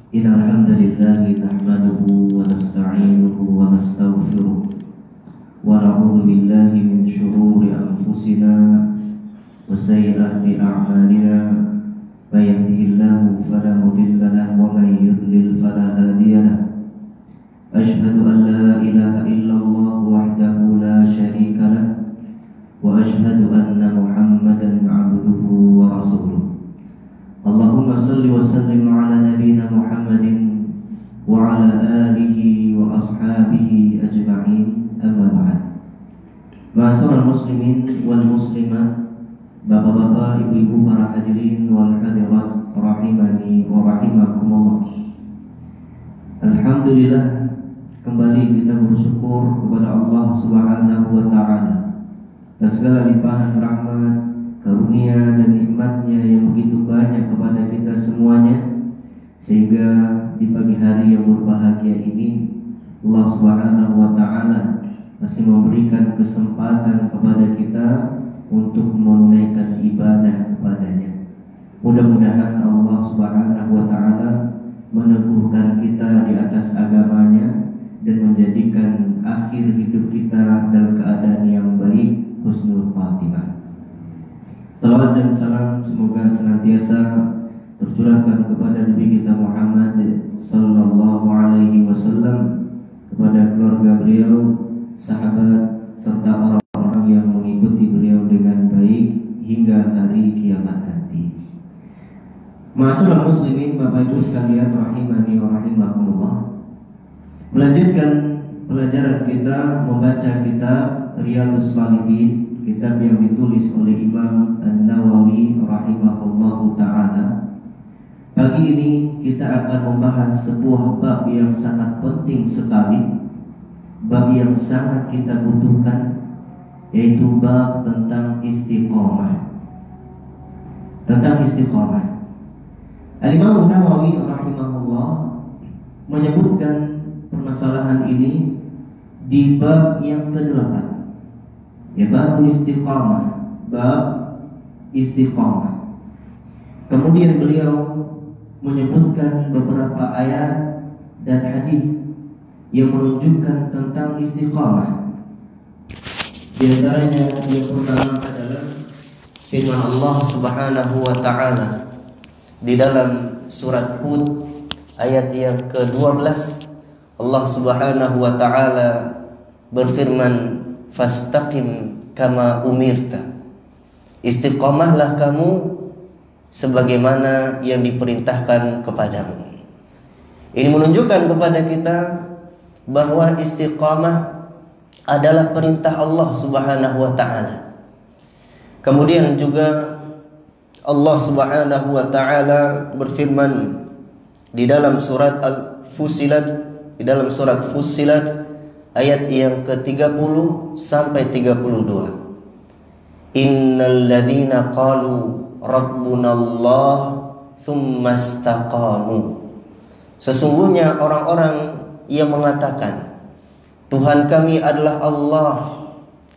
إن الحمد لله نحمده ونستعينه ونستغفره ونعوذ بالله من شرور أنفسنا وسيئات أعمالنا من يهده الله فلا مضل له ومن يضلل فلا هادي له أشهد أن لا إله إلا الله وحده لا شريك له وأشهد أن محمدا عبده ورسوله اللهم صل وسلم على نبينا محمد وعلى آله وأصحابه أجمعين أما بعد. Ma'asyiral muslimin wal muslimat, bapak-bapak, ibu-ibu, para hadirin wal hadirat rahimani wa rahimakumullah. Alhamdulillah, kembali kita bersyukur kepada Allah Subhanahu wa taala atas segala limpahan rahmat, karunia dan nikmatnya yang begitu banyak kepada kita semuanya, sehingga di pagi hari yang berbahagia ini Allah Subhanahu wa taala masih memberikan kesempatan kepada kita untuk menunaikan ibadah kepadanya. Mudah-mudahan Allah Subhanahu wa taala meneguhkan kita di atas agamanya dan menjadikan akhir hidup kita dalam keadaan yang baik, husnul khatimah. Salawat dan salam semoga senantiasa tercurahkan kepada Nabi kita Muhammad sallallahu alaihi wasallam, kepada keluarga beliau, sahabat, serta orang-orang yang mengikuti beliau dengan baik hingga hari kiamat nanti. Ma'asyiral muslimin, Bapak Ibu sekalian rahimani wa rahimakumullah. Melanjutkan pelajaran kita membaca kitab Riyadhus Shalihin, kitab yang ditulis oleh Imam An-Nawawi rahimahullahu ta'ala. Pagi ini kita akan membahas sebuah bab yang sangat penting sekali, bab yang sangat kita butuhkan, yaitu bab tentang istiqomah. Tentang istiqomah, Al-Imam An-Nawawi rahimahullah menyebutkan permasalahan ini di bab yang ke-8, ya, bab istiqamah, bab istiqamah. Kemudian beliau menyebutkan beberapa ayat dan hadis yang menunjukkan tentang istiqamah. Di antaranya yang pertama adalah firman Allah Subhanahu wa taala di dalam surat Hud ayat yang ke-12. Allah Subhanahu wa taala berfirman, fastaqim kama umirta. Istiqamahlah kamu sebagaimana yang diperintahkan kepadamu. Ini menunjukkan kepada kita bahwa istiqamah adalah perintah Allah Subhanahu wa taala. Kemudian juga Allah Subhanahu wa taala berfirman di dalam surat Al-Fussilat, di dalam surat Fussilat ayat yang ke-30 sampai 32. Innal ladzina qalu rabbunallah tsumma istaqamu. Sesungguhnya orang-orang yang mengatakan Tuhan kami adalah Allah,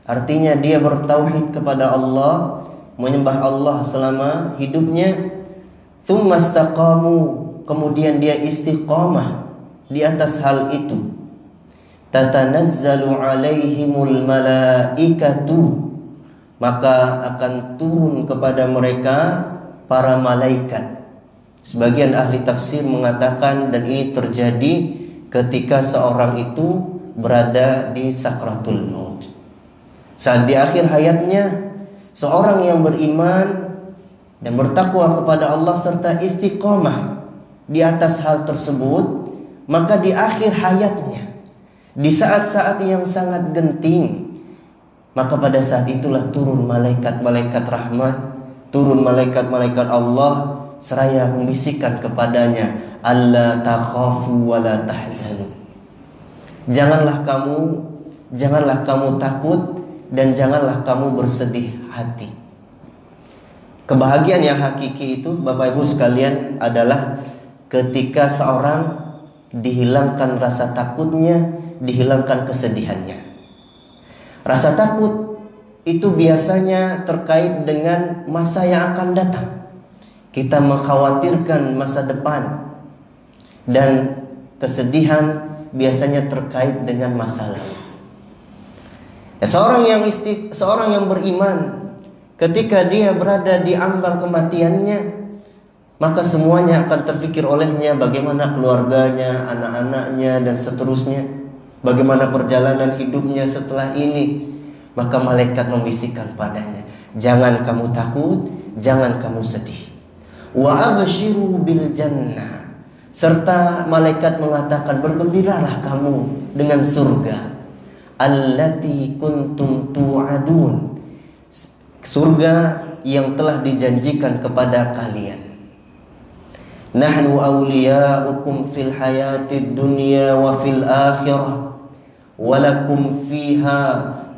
artinya dia bertauhid kepada Allah, menyembah Allah selama hidupnya. Tsumma istaqamu, kemudian dia istiqamah di atas hal itu. Tatanazzalu alaihimul malaikatu, maka akan turun kepada mereka para malaikat. Sebagian ahli tafsir mengatakan, dan ini terjadi ketika seorang itu berada di sakratul maut. Saat di akhir hayatnya, seorang yang beriman dan bertakwa kepada Allah serta istiqomah di atas hal tersebut, maka di akhir hayatnya, di saat-saat yang sangat genting, maka pada saat itulah turun malaikat-malaikat rahmat, turun malaikat-malaikat Allah, seraya membisikkan kepadanya, alla takhafu wa la tahzanu. Janganlah kamu takut dan janganlah kamu bersedih hati. Kebahagiaan yang hakiki itu, Bapak Ibu sekalian, adalah ketika seorang dihilangkan rasa takutnya, dihilangkan kesedihannya. Rasa takut itu biasanya terkait dengan masa yang akan datang. Kita mengkhawatirkan masa depan. Dan kesedihan biasanya terkait dengan masa lalu. Ya, seorang yang beriman, ketika dia berada di ambang kematiannya, maka semuanya akan terfikir olehnya, bagaimana keluarganya, anak-anaknya, dan seterusnya, bagaimana perjalanan hidupnya setelah ini. Maka malaikat membisikkan padanya, jangan kamu takut, jangan kamu sedih. Wa abshiru bil jannah. Serta malaikat mengatakan, bergembiralah kamu dengan surga. Allati kuntum tu'adun. Surga yang telah dijanjikan kepada kalian. Nahnu awliya'ukum fil hayatid dunya wa fil akhirah. Walakum fiha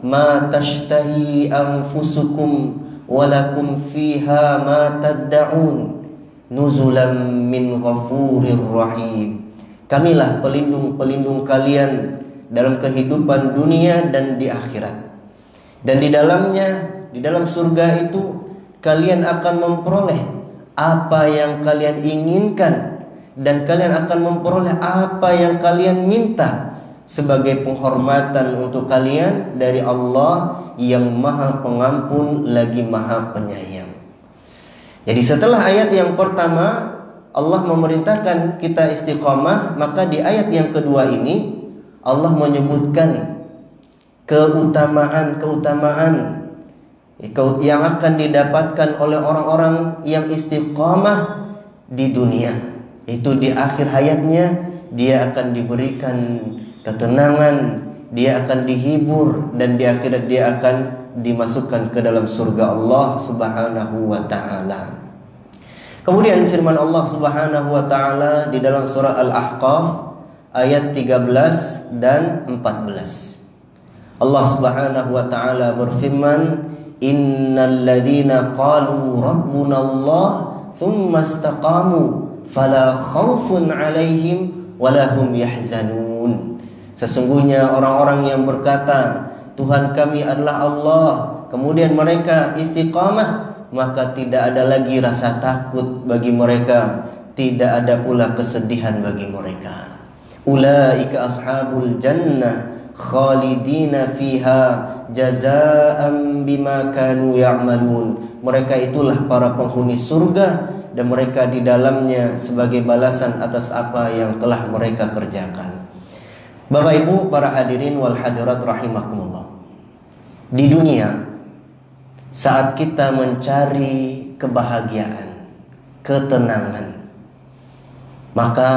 ma tashtahi anfusukum. Walakum fiha ma tadda'un. Nuzulam min ghafurir rahim. Kamilah pelindung-pelindung kalian dalam kehidupan dunia dan di akhirat. Dan di dalamnya, di dalam surga itu, kalian akan memperoleh apa yang kalian inginkan, dan kalian akan memperoleh apa yang kalian minta sebagai penghormatan untuk kalian dari Allah yang Maha Pengampun lagi Maha Penyayang. Jadi setelah ayat yang pertama Allah memerintahkan kita istiqamah, maka di ayat yang kedua ini Allah menyebutkan keutamaan yang akan didapatkan oleh orang-orang yang istiqamah di dunia. Itu di akhir hayatnya dia akan diberikan ketenangan, dia akan dihibur, dan di akhirat dia akan dimasukkan ke dalam surga Allah Subhanahu wa ta'ala. Kemudian firman Allah Subhanahu wa ta'ala di dalam surah Al-Ahqaf ayat 13 dan 14. Allah Subhanahu wa ta'ala berfirman, innal ladzina qalu rabbuna Allah thumma istaqamu fala khaufun 'alaihim wala hum yahzanun. Sesungguhnya orang-orang yang berkata, Tuhan kami adalah Allah, kemudian mereka istiqamah, maka tidak ada lagi rasa takut bagi mereka, tidak ada pula kesedihan bagi mereka. Ulaika ashabul jannah khalidina fiha jazaa'an bima kanu ya'malun. Mereka itulah para penghuni surga, dan mereka di dalamnya sebagai balasan atas apa yang telah mereka kerjakan. Bapak Ibu para hadirin wal hadirat rahimakumullah. Di dunia, saat kita mencari kebahagiaan, ketenangan, maka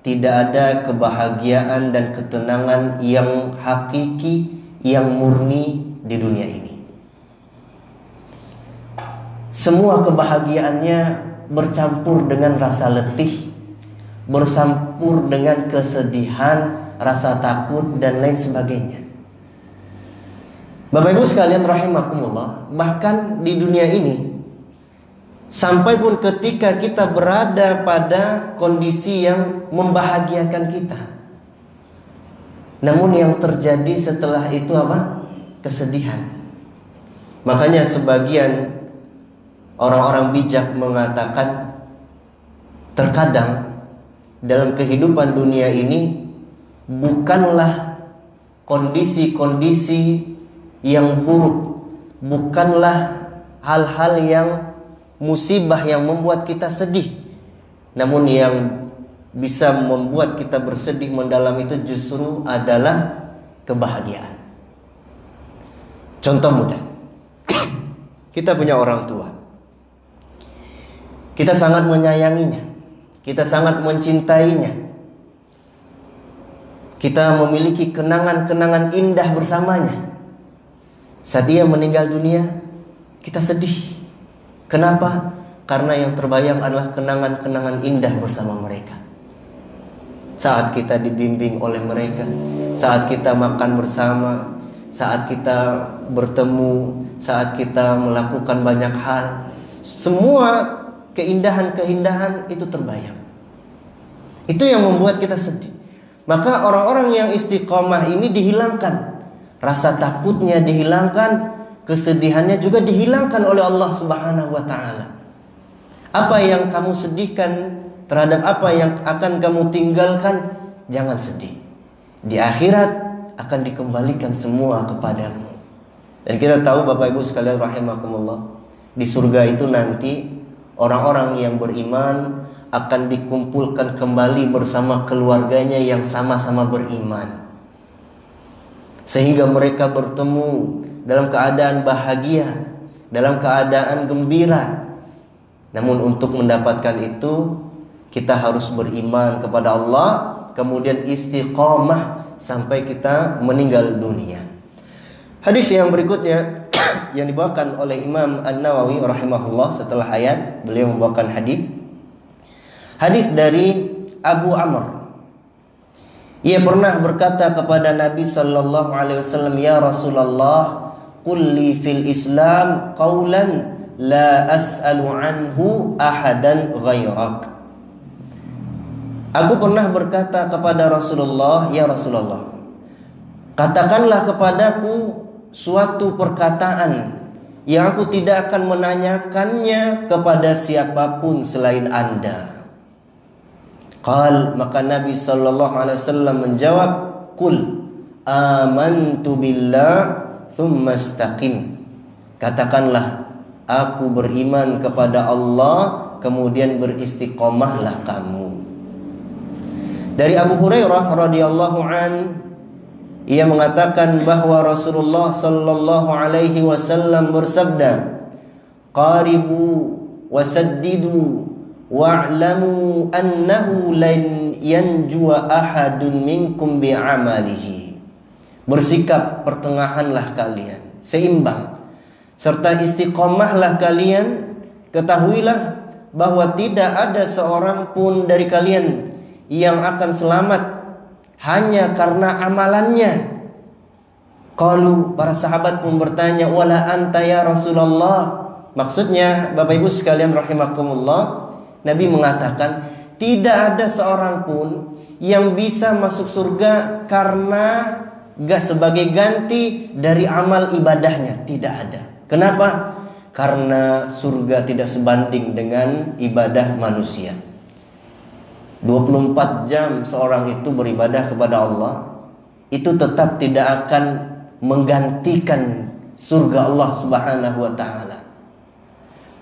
tidak ada kebahagiaan dan ketenangan yang hakiki, yang murni di dunia ini. Semua kebahagiaannya bercampur dengan rasa letih, bercampur dengan kesedihan, rasa takut, dan lain sebagainya. Bapak Ibu sekalian rahimakumullah, bahkan di dunia ini, sampai pun ketika kita berada pada kondisi yang membahagiakan kita, namun yang terjadi setelah itu apa? Kesedihan. Makanya sebagian orang-orang bijak mengatakan, terkadang dalam kehidupan dunia ini bukanlah kondisi-kondisi yang buruk, bukanlah hal-hal yang musibah yang membuat kita sedih, namun yang bisa membuat kita bersedih mendalam itu justru adalah kebahagiaan. Contoh mudah, kita punya orang tua, kita sangat menyayanginya, kita sangat mencintainya, kita memiliki kenangan-kenangan indah bersamanya. Saat dia meninggal dunia, kita sedih. Kenapa? Karena yang terbayang adalah kenangan-kenangan indah bersama mereka. Saat kita dibimbing oleh mereka, saat kita makan bersama, saat kita bertemu, saat kita melakukan banyak hal, semua keindahan-keindahan itu terbayang. Itu yang membuat kita sedih. Maka orang-orang yang istiqomah ini dihilangkan, rasa takutnya dihilangkan, kesedihannya juga dihilangkan oleh Allah Subhanahu wa ta'ala. Apa yang kamu sedihkan terhadap apa yang akan kamu tinggalkan, jangan sedih. Di akhirat akan dikembalikan semua kepadamu. Dan kita tahu Bapak Ibu sekalian rahimakumullah, di surga itu nanti orang-orang yang beriman akan dikumpulkan kembali bersama keluarganya yang sama-sama beriman, sehingga mereka bertemu dalam keadaan bahagia, dalam keadaan gembira. Namun untuk mendapatkan itu, kita harus beriman kepada Allah, kemudian istiqomah sampai kita meninggal dunia. Hadis yang berikutnya yang dibawakan oleh Imam An-Nawawi rahimahullah, setelah ayat beliau membawakan hadis dari Abu Amr. Ia pernah berkata kepada Nabi sallallahu alaihi wasallam, "Ya Rasulullah, qul li fil Islam qawlan la as'alu anhu ahadan ghairak." Aku pernah berkata kepada Rasulullah, "Ya Rasulullah, katakanlah kepadaku suatu perkataan yang aku tidak akan menanyakannya kepada siapapun selain Anda." Maka Nabi sallallahu alaihi wasallam menjawab, "Qul amantu billah tsumma istaqim." Katakanlah, aku beriman kepada Allah, kemudian beristiqomahlah kamu. Dari Abu Hurairah radhiyallahu an, ia mengatakan bahwa Rasulullah sallallahu alaihi wasallam bersabda, "Qaribu wasaddidu wa'lamu annahu lan yanjua ahadun minkum bi'amalihi." Bersikap pertengahanlah kalian, seimbang, serta istiqomahlah kalian. Ketahuilah bahwa tidak ada seorang pun dari kalian yang akan selamat hanya karena amalannya. Qalu, para sahabat pun bertanya, "Wala anta ya Rasulullah?" Maksudnya Bapak Ibu sekalian rahimakumullah, Nabi mengatakan tidak ada seorang pun yang bisa masuk surga karena gak sebagai ganti dari amal ibadahnya. Tidak ada. Kenapa? Karena surga tidak sebanding dengan ibadah manusia. 24 jam seorang itu beribadah kepada Allah, itu tetap tidak akan menggantikan surga Allah Subhanahu wa ta'ala.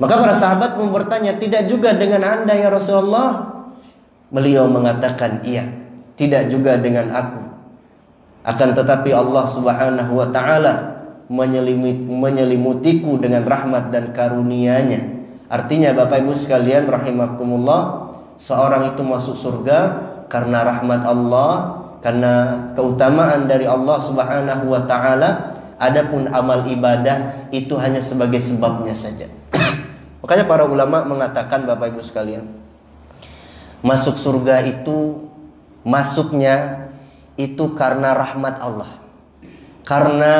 Maka para sahabat pun bertanya, "Tidak juga dengan Anda ya Rasulullah?" Beliau mengatakan, "Iya, tidak juga dengan aku. Akan tetapi Allah Subhanahu wa ta'ala menyelimutiku dengan rahmat dan karunia-Nya." Artinya Bapak Ibu sekalian rahimakumullah, seorang itu masuk surga karena rahmat Allah, karena keutamaan dari Allah Subhanahu wa ta'ala. Adapun amal ibadah itu hanya sebagai sebabnya saja. Makanya para ulama mengatakan Bapak Ibu sekalian, masuk surga itu masuknya itu karena rahmat Allah, karena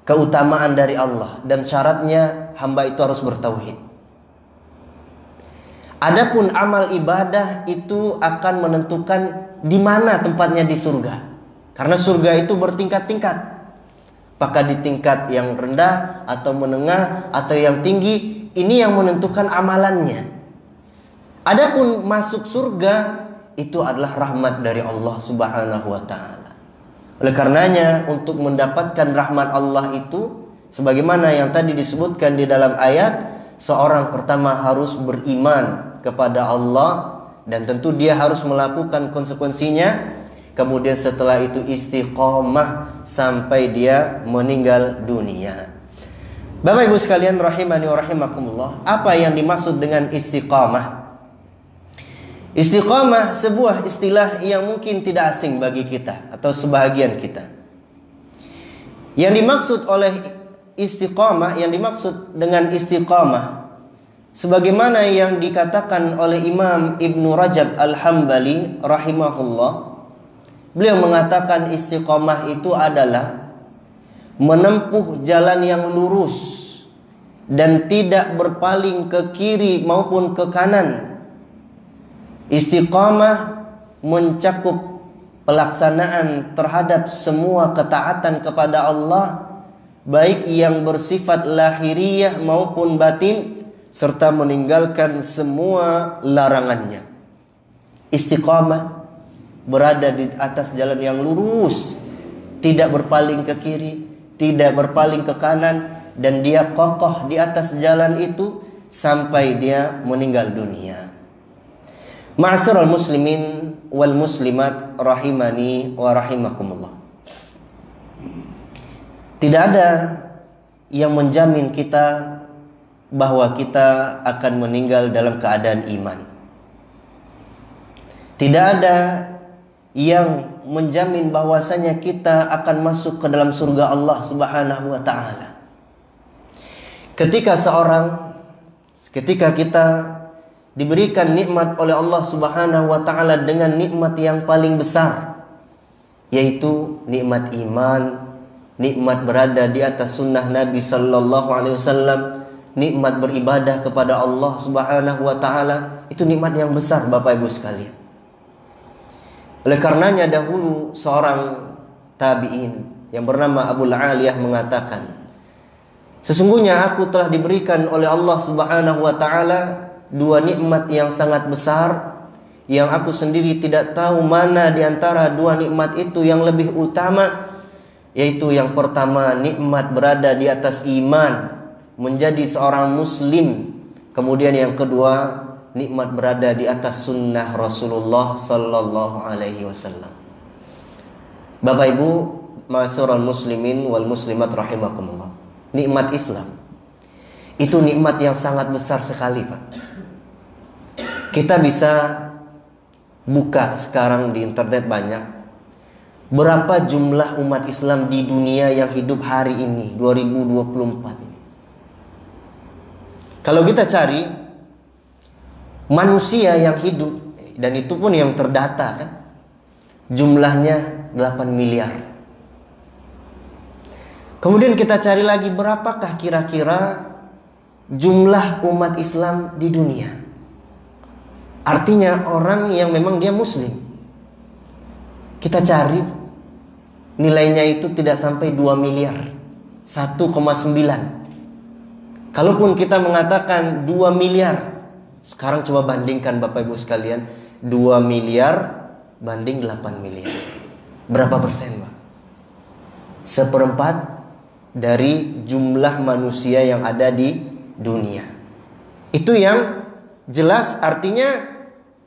keutamaan dari Allah, dan syaratnya hamba itu harus bertauhid. Adapun amal ibadah itu akan menentukan di mana tempatnya di surga, karena surga itu bertingkat-tingkat. Apakah di tingkat yang rendah atau menengah atau yang tinggi, ini yang menentukan amalannya. Adapun masuk surga itu adalah rahmat dari Allah Subhanahu wa ta'ala. Oleh karenanya, untuk mendapatkan rahmat Allah itu, sebagaimana yang tadi disebutkan di dalam ayat, seorang pertama harus beriman kepada Allah, dan tentu dia harus melakukan konsekuensinya. Kemudian setelah itu istiqomah sampai dia meninggal dunia. Bapak Ibu sekalian rahimani wa rahimakumullah, apa yang dimaksud dengan istiqomah? Istiqomah sebuah istilah yang mungkin tidak asing bagi kita atau sebahagian kita. Yang dimaksud oleh istiqomah, yang dimaksud dengan istiqomah, sebagaimana yang dikatakan oleh Imam Ibnu Rajab Al-Hambali rahimahullah, beliau mengatakan istiqomah itu adalah menempuh jalan yang lurus dan tidak berpaling ke kiri maupun ke kanan. Istiqamah mencakup pelaksanaan terhadap semua ketaatan kepada Allah, baik yang bersifat lahiriah maupun batin, serta meninggalkan semua larangannya. Istiqamah, berada di atas jalan yang lurus, tidak berpaling ke kiri, tidak berpaling ke kanan, dan dia kokoh di atas jalan itu sampai dia meninggal dunia. Ma'asyiral muslimin wal muslimat rahimani wa rahimakumullah. Tidak ada yang menjamin kita bahwa kita akan meninggal dalam keadaan iman. Tidak ada yang menjamin bahwasanya kita akan masuk ke dalam surga Allah Subhanahu wa taala. Ketika kita diberikan nikmat oleh Allah Subhanahu wa taala dengan nikmat yang paling besar, yaitu nikmat iman, nikmat berada di atas sunnah Nabi sallallahu alaihi wasallam, nikmat beribadah kepada Allah Subhanahu wa taala, itu nikmat yang besar Bapak Ibu sekalian. Oleh karenanya dahulu seorang tabi'in yang bernama Abu Aliyah mengatakan, sesungguhnya aku telah diberikan oleh Allah Subhanahu wa taala dua nikmat yang sangat besar, yang aku sendiri tidak tahu mana di antara dua nikmat itu yang lebih utama, yaitu yang pertama nikmat berada di atas iman, menjadi seorang muslim. Kemudian yang kedua nikmat berada di atas sunnah Rasulullah sallallahu alaihi wasallam. Bapak Ibu, ma'asyiral muslimin wal muslimat rahimakumullah. Nikmat Islam itu nikmat yang sangat besar sekali, Pak. Kita bisa buka sekarang di internet banyak. Berapa jumlah umat Islam di dunia yang hidup hari ini 2024 ini? Kalau kita cari manusia yang hidup, dan itu pun yang terdata kan, jumlahnya 8 miliar. Kemudian kita cari lagi berapakah kira-kira jumlah umat Islam di dunia. Artinya orang yang memang dia muslim. Kita cari nilainya itu tidak sampai 2 miliar, 1,9. Kalaupun kita mengatakan 2 miliar, sekarang coba bandingkan Bapak Ibu sekalian, 2 miliar banding 8 miliar. Berapa persen, Pak? 1/4 dari jumlah manusia yang ada di dunia. Itu yang jelas, artinya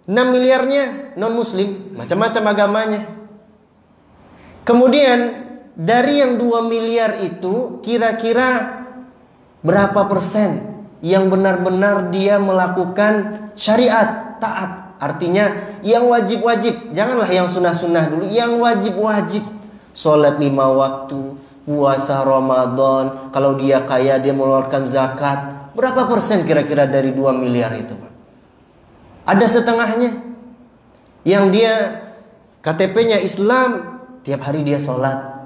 6 miliarnya non-muslim, macam-macam agamanya. Kemudian dari yang 2 miliar itu kira-kira berapa persen yang benar-benar dia melakukan syariat, taat? Artinya yang wajib-wajib, janganlah yang sunnah-sunnah dulu, yang wajib-wajib. Sholat 5 waktu, puasa Ramadan, kalau dia kaya dia mengeluarkan zakat. Berapa persen kira-kira dari 2 miliar itu, Pak? Ada setengahnya yang dia KTP-nya Islam, tiap hari dia sholat.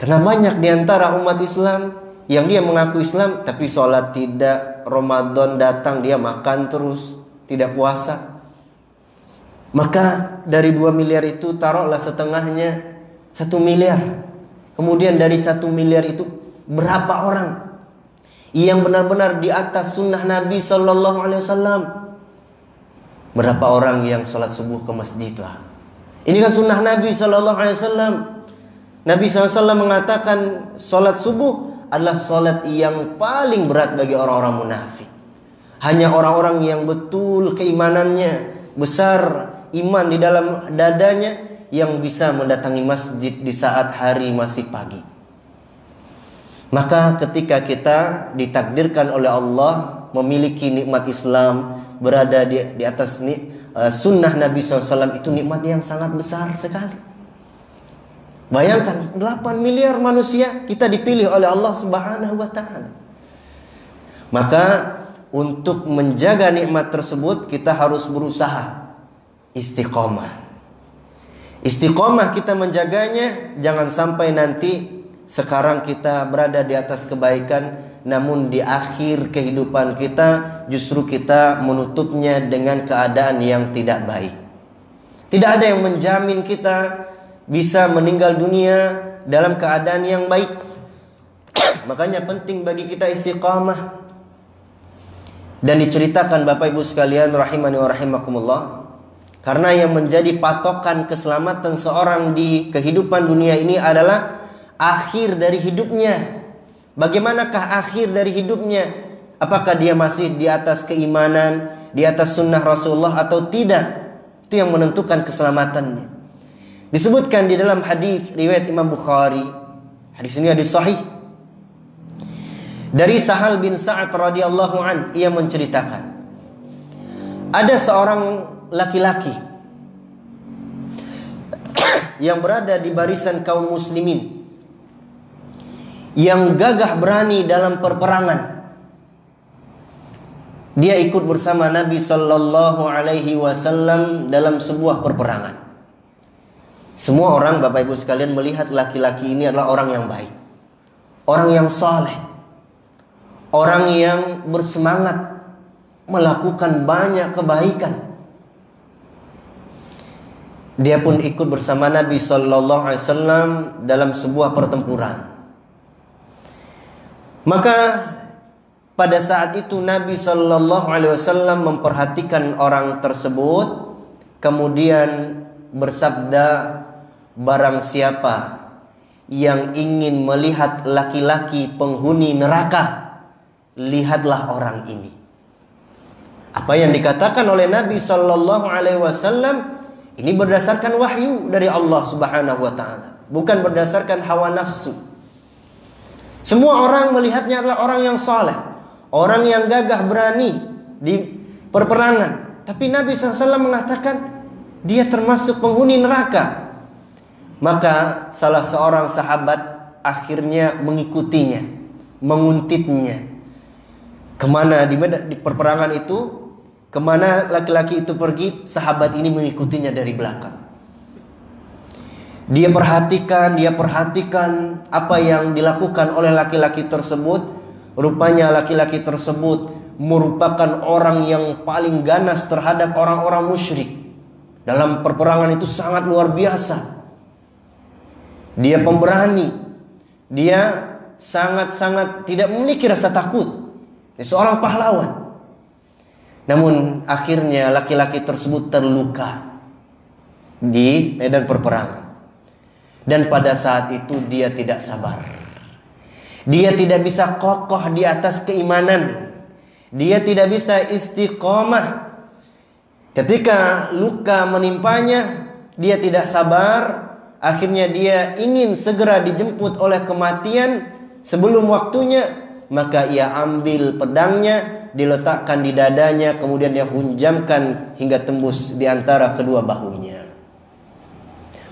Karena banyak diantara umat Islam yang dia mengaku Islam tapi sholat tidak, Ramadan datang dia makan terus, tidak puasa. Maka dari 2 miliar itu taruhlah setengahnya 1 miliar. Kemudian dari 1 miliar itu berapa orang yang benar-benar di atas sunnah Nabi Sallallahu Alaihi Wasallam? Berapa orang yang sholat subuh ke masjid lah? Ini kan sunnah Nabi Sallallahu Alaihi Wasallam. Nabi SAW mengatakan sholat subuh adalah sholat yang paling berat bagi orang-orang munafik. Hanya orang-orang yang betul keimanannya, besar iman di dalam dadanya, yang bisa mendatangi masjid di saat hari masih pagi. Maka ketika kita ditakdirkan oleh Allah memiliki nikmat Islam, berada di atas sunnah Nabi SAW, itu nikmat yang sangat besar sekali. Bayangkan 8 miliar manusia kita dipilih oleh Allah Subhanahu wa taala. Maka untuk menjaga nikmat tersebut kita harus berusaha istiqomah. Istiqomah kita menjaganya, jangan sampai nanti sekarang kita berada di atas kebaikan, namun di akhir kehidupan kita justru kita menutupnya dengan keadaan yang tidak baik. Tidak ada yang menjamin kita bisa meninggal dunia dalam keadaan yang baik. Makanya penting bagi kita istiqamah. Dan diceritakan Bapak Ibu sekalian rahimani wa rahimakumullah, karena yang menjadi patokan keselamatan seorang di kehidupan dunia ini adalah akhir dari hidupnya. Bagaimanakah akhir dari hidupnya? Apakah dia masih di atas keimanan, di atas sunnah Rasulullah atau tidak? Itu yang menentukan keselamatannya. Disebutkan di dalam hadis riwayat Imam Bukhari. Hadis ini hadis sahih. Dari Sahal bin Sa'ad radhiyallahu an, ia menceritakan, ada seorang laki-laki yang berada di barisan kaum muslimin, yang gagah berani dalam perperangan. Dia ikut bersama Nabi Sallallahu Alaihi Wasallam dalam sebuah perperangan. Semua orang, Bapak Ibu sekalian, melihat laki-laki ini adalah orang yang baik, orang yang saleh, orang yang bersemangat melakukan banyak kebaikan. Dia pun ikut bersama Nabi Sallallahu Alaihi Wasallam dalam sebuah pertempuran. Maka pada saat itu Nabi Sallallahu Alaihi Wasallam memperhatikan orang tersebut, kemudian bersabda, barang siapa yang ingin melihat laki-laki penghuni neraka, lihatlah orang ini. Apa yang dikatakan oleh Nabi Sallallahu Alaihi Wasallam ini berdasarkan wahyu dari Allah Subhanahu wa taala, bukan berdasarkan hawa nafsu. Semua orang melihatnya adalah orang yang saleh, orang yang gagah berani di perperangan. Tapi Nabi SAW mengatakan dia termasuk penghuni neraka. Maka salah seorang sahabat akhirnya mengikutinya, menguntitnya. Kemana di perperangan itu, kemana laki-laki itu pergi, sahabat ini mengikutinya dari belakang. Dia perhatikan apa yang dilakukan oleh laki-laki tersebut. Rupanya laki-laki tersebut merupakan orang yang paling ganas terhadap orang-orang musyrik. Dalam perperangan itu sangat luar biasa. Dia pemberani. Dia sangat-sangat tidak memiliki rasa takut. Dia seorang pahlawan. Namun akhirnya laki-laki tersebut terluka di medan perperangan. Dan pada saat itu dia tidak sabar. Dia tidak bisa kokoh di atas keimanan. Dia tidak bisa istiqomah. Ketika luka menimpanya, dia tidak sabar. Akhirnya dia ingin segera dijemput oleh kematian sebelum waktunya. Maka ia ambil pedangnya, diletakkan di dadanya, kemudian dia hunjamkan hingga tembus di antara kedua bahunya.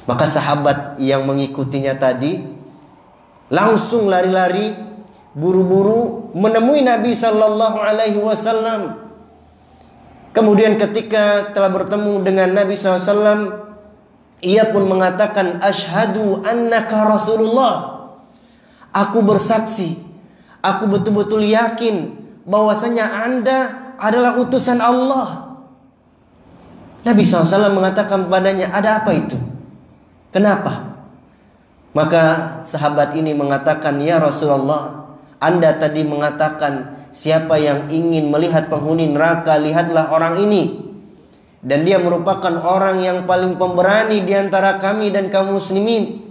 Maka sahabat yang mengikutinya tadi langsung lari-lari, buru-buru menemui Nabi Sallallahu Alaihi Wasallam. Kemudian ketika telah bertemu dengan Nabi SAW, ia pun mengatakan, Ashhadu annaka Rasulullah. Aku bersaksi, aku betul-betul yakin bahwasanya Anda adalah utusan Allah. Nabi SAW mengatakan padanya, ada apa itu? Kenapa? Maka sahabat ini mengatakan, ya Rasulullah, Anda tadi mengatakan siapa yang ingin melihat penghuni neraka, lihatlah orang ini. Dan dia merupakan orang yang paling pemberani di antara kami dan kaum muslimin.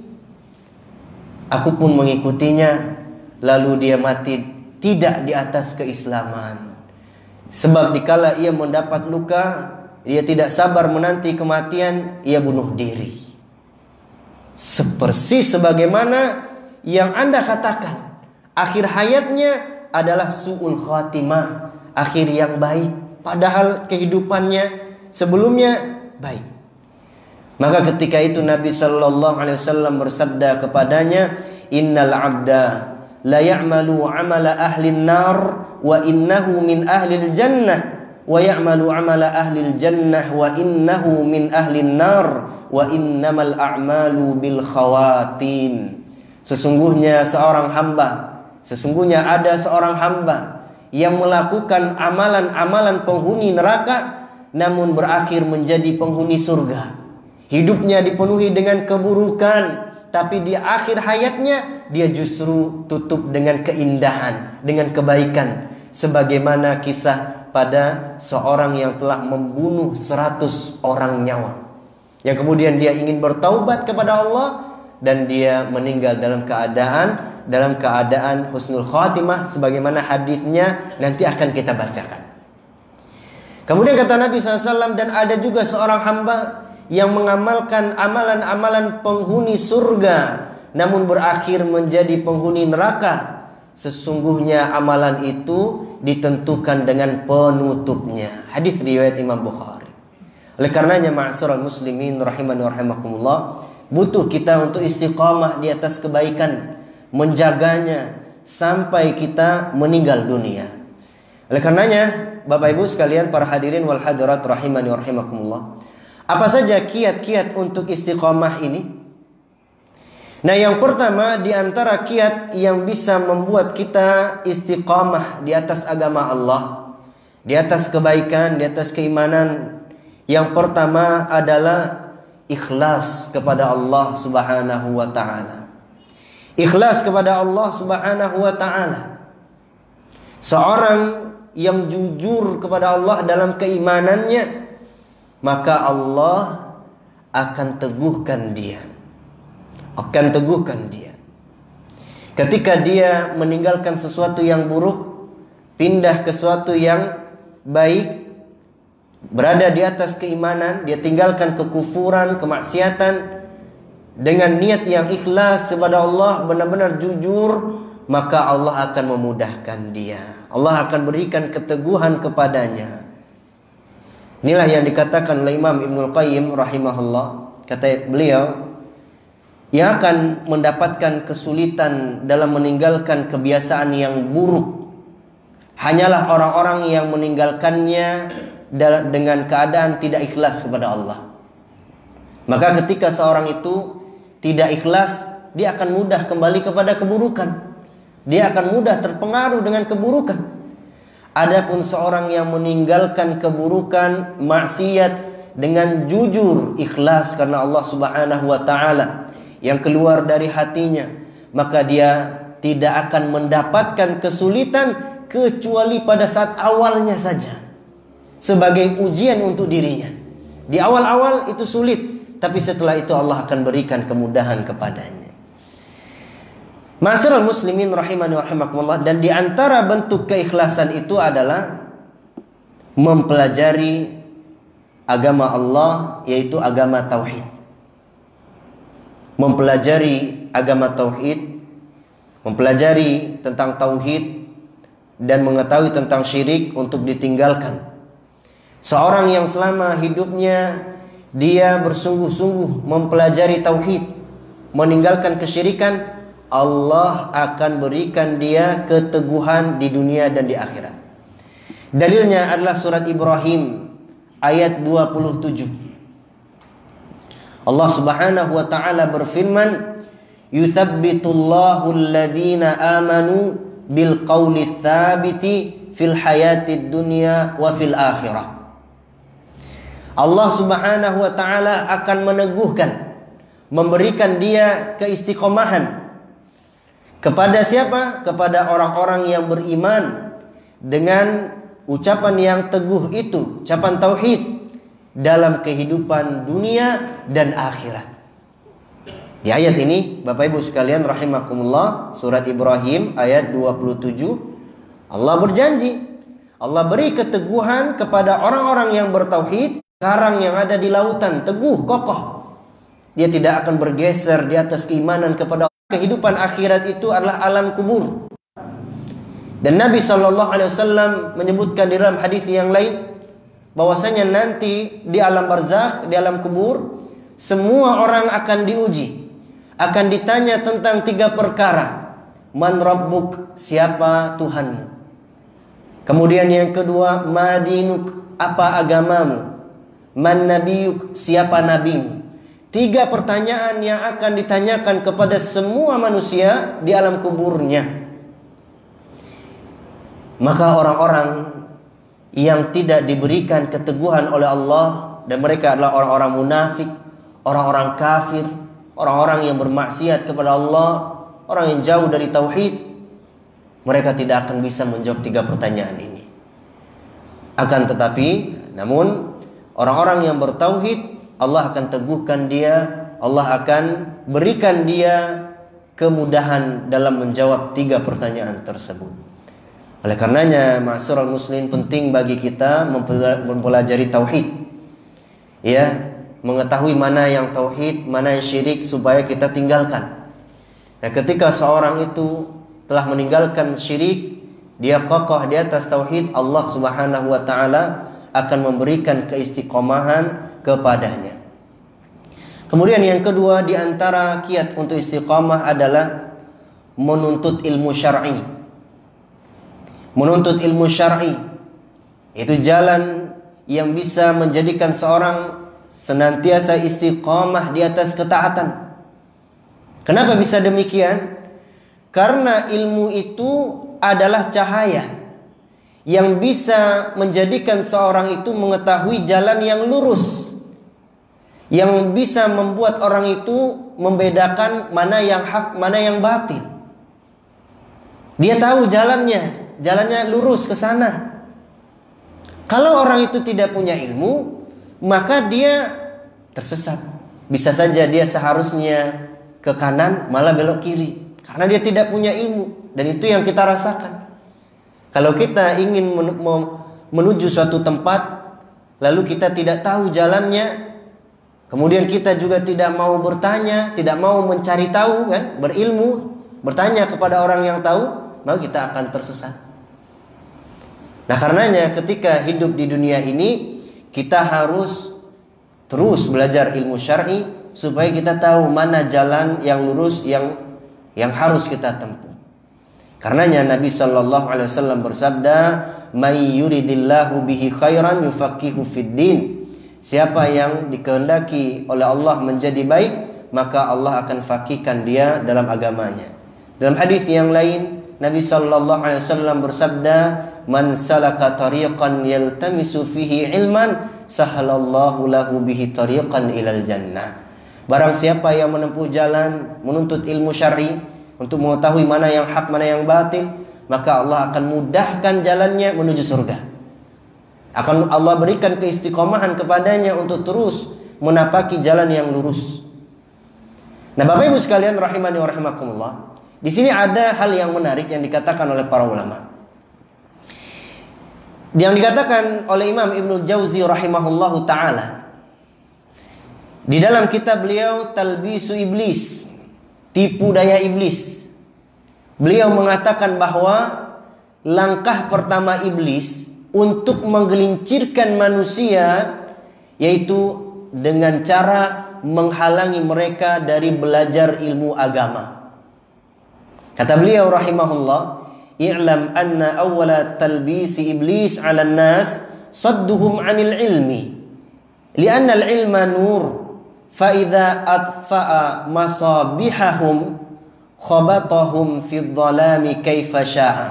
Aku pun mengikutinya. Lalu dia mati tidak di atas keislaman. Sebab dikala ia mendapat luka, dia tidak sabar menanti kematian, ia bunuh diri. Sepersis sebagaimana yang Anda katakan, akhir hayatnya adalah su'ul khatimah, akhir yang baik, padahal kehidupannya sebelumnya baik. Maka ketika itu Nabi Sallallahu Alaihi Wasallam bersabda kepadanya, Innal abda la ya'malu amala ahli nar wa innahu min ahli jannah, wa ya'malu amala ahli jannah wa innahu min ahli nar, wa innamal a'malu bil khawatim. Sesungguhnya ada seorang hamba yang melakukan amalan-amalan penghuni neraka, namun berakhir menjadi penghuni surga. Hidupnya dipenuhi dengan keburukan, tapi di akhir hayatnya dia justru tutup dengan keindahan, dengan kebaikan. sebagaimana kisah pada seorang yang telah membunuh 100 orang nyawa, yang kemudian dia ingin bertaubat kepada Allah dan dia meninggal dalam keadaan husnul khatimah, sebagaimana hadisnya nanti akan kita bacakan. Kemudian kata Nabi SAW, dan ada juga seorang hamba yang mengamalkan amalan-amalan penghuni surga namun berakhir menjadi penghuni neraka. Sesungguhnya amalan itu ditentukan dengan penutupnya. Hadis riwayat Imam Bukhari. Oleh karenanya ma'asyiral muslimin rahimani wa rahimakumullah, butuh kita untuk istiqamah di atas kebaikan, menjaganya sampai kita meninggal dunia. Oleh karenanya Bapak Ibu sekalian, para hadirin wal hadirat rahimani wa rahimakumullah, apa saja kiat-kiat untuk istiqamah ini? Nah, yang pertama di antara kiat yang bisa membuat kita istiqamah di atas agama Allah, di atas kebaikan, di atas keimanan, yang pertama adalah ikhlas kepada Allah Subhanahu wa taala. Ikhlas kepada Allah Subhanahu wa taala. Seorang yang jujur kepada Allah dalam keimanannya, maka Allah akan teguhkan dia. Ketika dia meninggalkan sesuatu yang buruk, pindah ke sesuatu yang baik, berada di atas keimanan, dia tinggalkan kekufuran, kemaksiatan dengan niat yang ikhlas kepada Allah, benar-benar jujur, maka Allah akan memudahkan dia. Allah akan berikan keteguhan kepadanya. Inilah yang dikatakan oleh Imam Ibnul Qayyim rahimahullah. Kata beliau, yang akan mendapatkan kesulitan dalam meninggalkan kebiasaan yang buruk hanyalah orang-orang yang meninggalkannya dengan keadaan tidak ikhlas kepada Allah. Maka ketika seorang itu tidak ikhlas, dia akan mudah kembali kepada keburukan. Dia akan mudah terpengaruh dengan keburukan. Adapun seorang yang meninggalkan keburukan, maksiat dengan jujur, ikhlas karena Allah Subhanahu wa taala, yang keluar dari hatinya, maka dia tidak akan mendapatkan kesulitan kecuali pada saat awalnya saja, sebagai ujian untuk dirinya. Di awal-awal itu sulit, tapi setelah itu Allah akan berikan kemudahan kepadanya. Ma'asyiral muslimin rahimani wa rahimakumullah, dan di antara bentuk keikhlasan itu adalah mempelajari agama Allah, yaitu agama tauhid. Mempelajari agama tauhid, mempelajari tentang tauhid dan mengetahui tentang syirik untuk ditinggalkan. Seorang yang selama hidupnya dia bersungguh-sungguh mempelajari tauhid, meninggalkan kesyirikan, Allah akan berikan dia keteguhan di dunia dan di akhirat. Dalilnya adalah surat Ibrahim ayat 27. Allah Subhanahu wa taala berfirman, "Yuthabbitullahu alladhina amanu bil qawli tsabiti fil hayatid dunya wa fil akhirah." Allah Subhanahu wa taala akan meneguhkan, memberikan dia keistiqomahan. Kepada siapa? Kepada orang-orang yang beriman dengan ucapan yang teguh itu, ucapan tauhid, dalam kehidupan dunia dan akhirat. Di ayat ini Bapak Ibu sekalian rahimakumullah, surat Ibrahim ayat 27, Allah berjanji, Allah beri keteguhan kepada orang-orang yang bertauhid. Karang yang ada di lautan teguh, kokoh, dia tidak akan bergeser di atas keimanan kepada Allah. Kehidupan akhirat itu adalah alam kubur. Dan Nabi SAW menyebutkan di dalam hadis yang lain bahwasanya nanti di alam barzakh, di alam kubur, semua orang akan diuji, akan ditanya tentang 3 perkara. Man rabbuk, siapa Tuhanmu? Kemudian yang kedua, ma dinuk, apa agamamu? Man nabiyuk, siapa nabimu? 3 pertanyaan yang akan ditanyakan kepada semua manusia di alam kuburnya. Maka orang-orang yang tidak diberikan keteguhan oleh Allah, dan mereka adalah orang-orang munafik, orang-orang kafir, orang-orang yang bermaksiat kepada Allah, orang yang jauh dari tauhid, mereka tidak akan bisa menjawab 3 pertanyaan ini. Akan tetapi, namun orang-orang yang bertauhid, Allah akan teguhkan dia, Allah akan berikan dia kemudahan dalam menjawab 3 pertanyaan tersebut. Oleh karenanya, ma'asyiral muslimin, penting bagi kita mempelajari tauhid. Ya, mengetahui mana yang tauhid, mana yang syirik supaya kita tinggalkan. Nah, ketika seorang itu telah meninggalkan syirik, dia kokoh di atas tauhid, Allah Subhanahu wa taala akan memberikan keistiqomahan kepadanya. Kemudian yang kedua di antara kiat untuk istiqamah adalah menuntut ilmu syar'i. Menuntut ilmu syar'i itu jalan yang bisa menjadikan seorang senantiasa istiqamah di atas ketaatan. Kenapa bisa demikian? Karena ilmu itu adalah cahaya yang bisa menjadikan seorang itu mengetahui jalan yang lurus, yang bisa membuat orang itu membedakan mana yang hak, mana yang batil. Dia tahu jalannya lurus ke sana. Kalau orang itu tidak punya ilmu, maka dia tersesat. Bisa saja dia seharusnya ke kanan malah belok kiri karena dia tidak punya ilmu. Dan itu yang kita rasakan. Kalau kita ingin menuju suatu tempat, lalu kita tidak tahu jalannya, kemudian kita juga tidak mau bertanya, tidak mau mencari tahu, kan, berilmu, bertanya kepada orang yang tahu, maka kita akan tersesat. Nah, karenanya ketika hidup di dunia ini, kita harus terus belajar ilmu syar'i supaya kita tahu mana jalan yang lurus yang harus kita tempuh. Karenanya Nabi sallallahu alaihi wasallam bersabda, "May yuridillahu bihi khairan yufaqihu fid din." Siapa yang dikehendaki oleh Allah menjadi baik, maka Allah akan faqihkan dia dalam agamanya. Dalam hadis yang lain, Nabi sallallahu alaihi wasallam bersabda, "Man salaka tariqan yaltamisu fihi ilman, sahalallahu lahu bihi tariqan ilal jannah." Barang siapa yang menempuh jalan menuntut ilmu syar'i untuk mengetahui mana yang hak, mana yang batil, maka Allah akan mudahkan jalannya menuju surga. Akan Allah berikan keistiqomahan kepadanya untuk terus menapaki jalan yang lurus. Nah, Bapak Ibu sekalian rahimani wa rahimakumullah, di sini ada hal yang menarik yang dikatakan oleh para ulama. Yang dikatakan oleh Imam Ibnul Jauzi rahimahullahu taala di dalam kitab beliau Talbisu Iblis, tipu daya iblis. Beliau mengatakan bahwa langkah pertama iblis untuk menggelincirkan manusia yaitu dengan cara menghalangi mereka dari belajar ilmu agama. Kata beliau rahimahullah, "I'lam anna awwala talbisi iblis 'alan nas sadduhum 'anil ilmi. Li'anna al-ilma nur. Fa'idha atfa'a masabihahum khabatahum fid dhalami kaifa sya'a."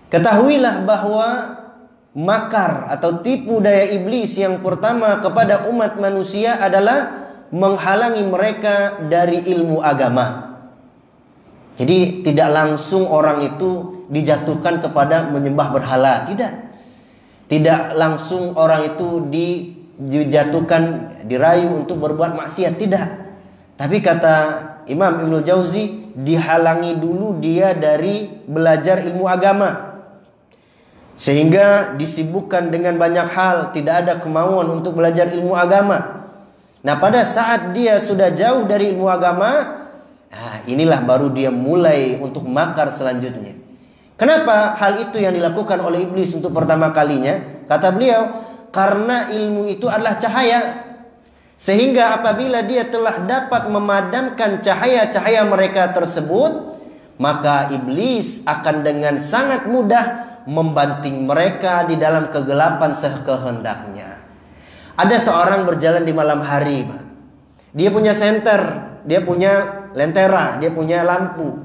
Ketahuilah bahwa makar atau tipu daya iblis yang pertama kepada umat manusia adalah menghalangi mereka dari ilmu agama. Jadi tidak langsung orang itu dijatuhkan kepada menyembah berhala, tidak. Tidak langsung orang itu dijatuhkan, dirayu untuk berbuat maksiat, tidak. Tapi kata Imam Ibnul Jauzi, dihalangi dulu dia dari belajar ilmu agama, sehingga disibukkan dengan banyak hal, tidak ada kemauan untuk belajar ilmu agama. Nah, pada saat dia sudah jauh dari ilmu agama, inilah baru dia mulai untuk makar selanjutnya. Kenapa hal itu yang dilakukan oleh iblis untuk pertama kalinya? Kata beliau, karena ilmu itu adalah cahaya. Sehingga apabila dia telah dapat memadamkan cahaya-cahaya mereka tersebut, maka iblis akan dengan sangat mudah membanting mereka di dalam kegelapan sekehendaknya. Ada seorang berjalan di malam hari, dia punya senter, dia punya lentera, dia punya lampu.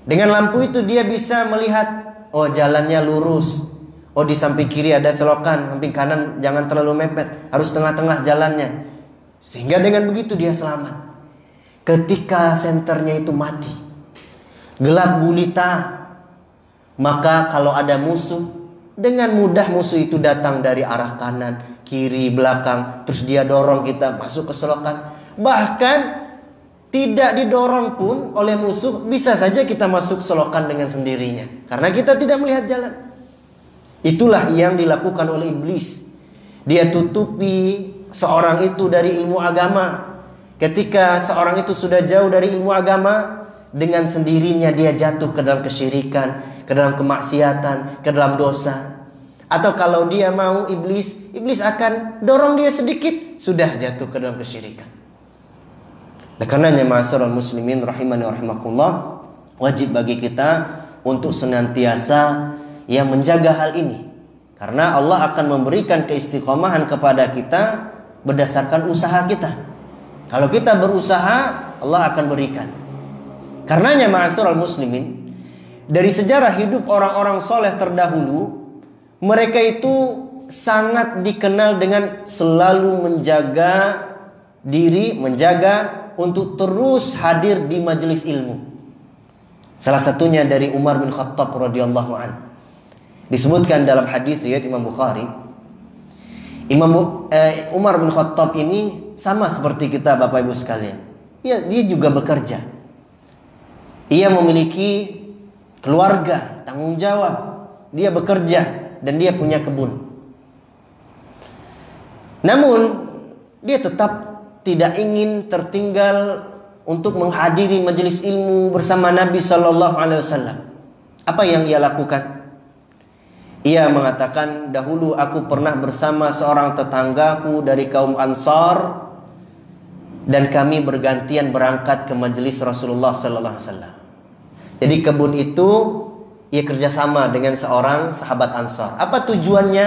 Dengan lampu itu dia bisa melihat, oh jalannya lurus, oh di samping kiri ada selokan, samping kanan jangan terlalu mepet, harus tengah-tengah jalannya. Sehingga dengan begitu dia selamat. Ketika senternya itu mati, gelap gulita, Maka kalau ada musuh, dengan mudah musuh itu datang dari arah kanan, kiri, belakang, terus dia dorong kita masuk ke selokan. Bahkan tidak didorong pun oleh musuh, bisa saja kita masuk selokan dengan sendirinya, karena kita tidak melihat jalan. Itulah yang dilakukan oleh iblis. Dia tutupi seorang itu dari ilmu agama. Ketika seorang itu sudah jauh dari ilmu agama, dengan sendirinya dia jatuh ke dalam kesyirikan, ke dalam kemaksiatan, ke dalam dosa. Atau kalau dia mau, iblis akan dorong dia sedikit, sudah jatuh ke dalam kesyirikan. Nah, karenanya ma'asyiral muslimin rahimani wa rahimakumullah, wajib bagi kita untuk senantiasa yang menjaga hal ini. Karena Allah akan memberikan keistiqomahan kepada kita berdasarkan usaha kita. Kalau kita berusaha, Allah akan berikan. Karenanya ma'asyiral muslimin, dari sejarah hidup orang-orang soleh terdahulu, mereka itu sangat dikenal dengan selalu menjaga diri, menjaga untuk terus hadir di majelis ilmu. Salah satunya dari Umar bin Khattab radhiyallahu anhu. Disebutkan dalam hadis riwayat Imam Bukhari, Umar bin Khattab ini sama seperti kita Bapak Ibu sekalian. Dia juga bekerja. Ia memiliki keluarga, tanggung jawab. Dia bekerja dan dia punya kebun. Namun dia tetap tidak ingin tertinggal untuk menghadiri majelis ilmu bersama Nabi Shallallahu Alaihi Wasallam. Apa yang ia lakukan? Ia mengatakan, dahulu aku pernah bersama seorang tetanggaku dari kaum Ansar dan kami bergantian berangkat ke majelis Rasulullah Sallallahu Alaihi Wasallam. Jadi kebun itu ia kerjasama dengan seorang sahabat Ansar. Apa tujuannya?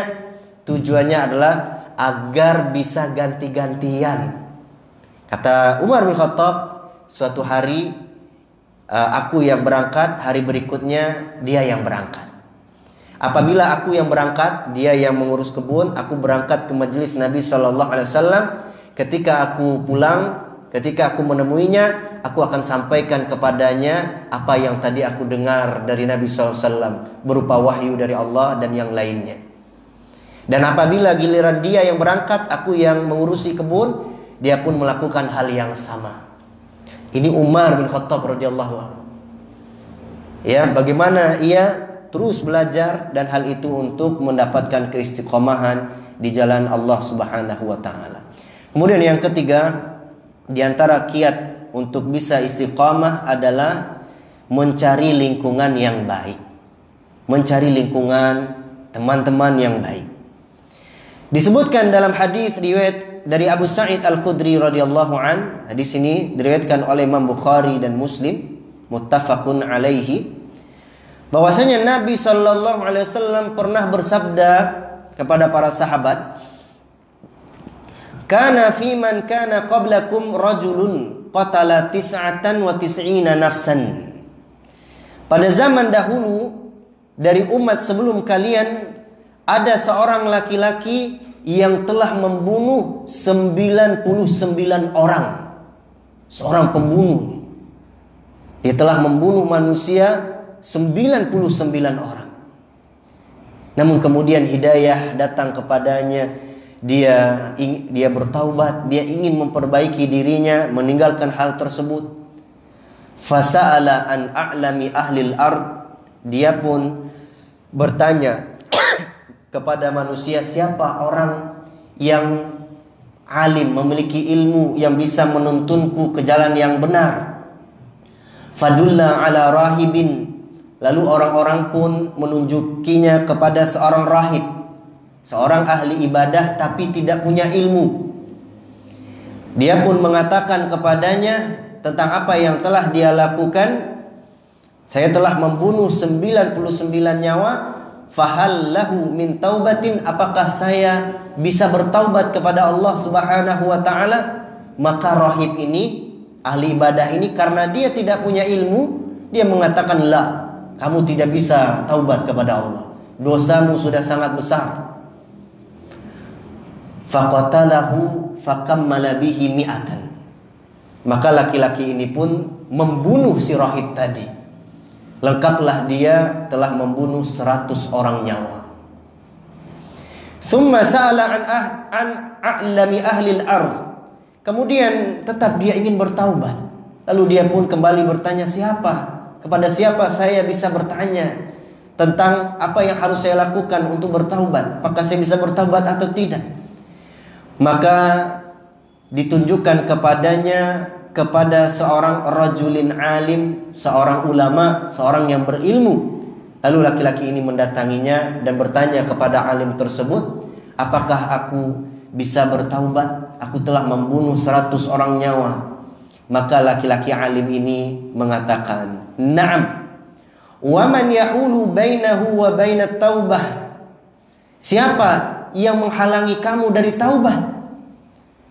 Tujuannya adalah agar bisa ganti-gantian. Kata Umar bin Khattab, suatu hari aku yang berangkat, hari berikutnya dia yang berangkat. Apabila aku yang berangkat, dia yang mengurus kebun, aku berangkat ke majelis Nabi Shallallahu Alaihi Wasallam. Ketika aku pulang, ketika aku menemuinya, aku akan sampaikan kepadanya apa yang tadi aku dengar dari Nabi Shallallahu Alaihi Wasallam berupa wahyu dari Allah dan yang lainnya. Dan apabila giliran dia yang berangkat, aku yang mengurusi kebun, dia pun melakukan hal yang sama. Ini Umar bin Khattab radhiyallahu anhu. Ya, bagaimana ia terus belajar dan hal itu untuk mendapatkan keistiqomahan di jalan Allah Subhanahu wa taala. Kemudian yang ketiga, di antara kiat untuk bisa istiqamah adalah mencari lingkungan yang baik. Mencari lingkungan teman-teman yang baik. Disebutkan dalam hadis riwayat dari Abu Sa'id Al-Khudri radhiyallahu an. Hadis ini diriwayatkan oleh Imam Bukhari dan Muslim, muttafaqun alaihi. Bahwasanya Nabi Shallallahu Alaihi Wasallam pernah bersabda kepada para sahabat, "Kana fi man kana qablakum rajulun qatala tis'atan wa tis'ina nafsan." Pada zaman dahulu dari umat sebelum kalian ada seorang laki-laki yang telah membunuh 99 orang. Seorang pembunuh. Dia telah membunuh manusia 99 orang. Namun kemudian hidayah datang kepadanya. Dia bertaubat, dia ingin memperbaiki dirinya, meninggalkan hal tersebut. Fasa'ala an a'lami ahlil ard. Dia pun bertanya kepada manusia, siapa orang yang alim, memiliki ilmu yang bisa menuntunku ke jalan yang benar. Fadulla ala rahibin. Lalu orang-orang pun menunjukinya kepada seorang rahib, seorang ahli ibadah tapi tidak punya ilmu. Dia pun mengatakan kepadanya tentang apa yang telah dia lakukan. Saya telah membunuh 99 nyawa. Fahal lahu min taubatin, apakah saya bisa bertaubat kepada Allah Subhanahu wa taala? Maka rahib ini, ahli ibadah ini, karena dia tidak punya ilmu, dia mengatakan, la, kamu tidak bisa taubat kepada Allah. Dosamu sudah sangat besar. Faqatalahu fakammala bihi mi'atan. Maka laki-laki ini pun membunuh si rahib tadi. lengkaplah dia telah membunuh 100 orang nyawa. Thumma sa'ala an a'lami ahli al-ardh. Kemudian tetap dia ingin bertaubat. Lalu dia pun kembali bertanya, kepada siapa saya bisa bertanya tentang apa yang harus saya lakukan untuk bertaubat? Apakah saya bisa bertaubat atau tidak? Maka ditunjukkan kepada seorang rajulin alim, seorang ulama, seorang yang berilmu. Lalu laki-laki ini mendatanginya dan bertanya kepada alim tersebut, apakah aku bisa bertaubat? Aku telah membunuh 100 orang nyawa. Maka laki-laki alim ini mengatakan, na'am. Wa man yahulu bainahu wa bainat taubah. Siapa yang menghalangi kamu dari taubat?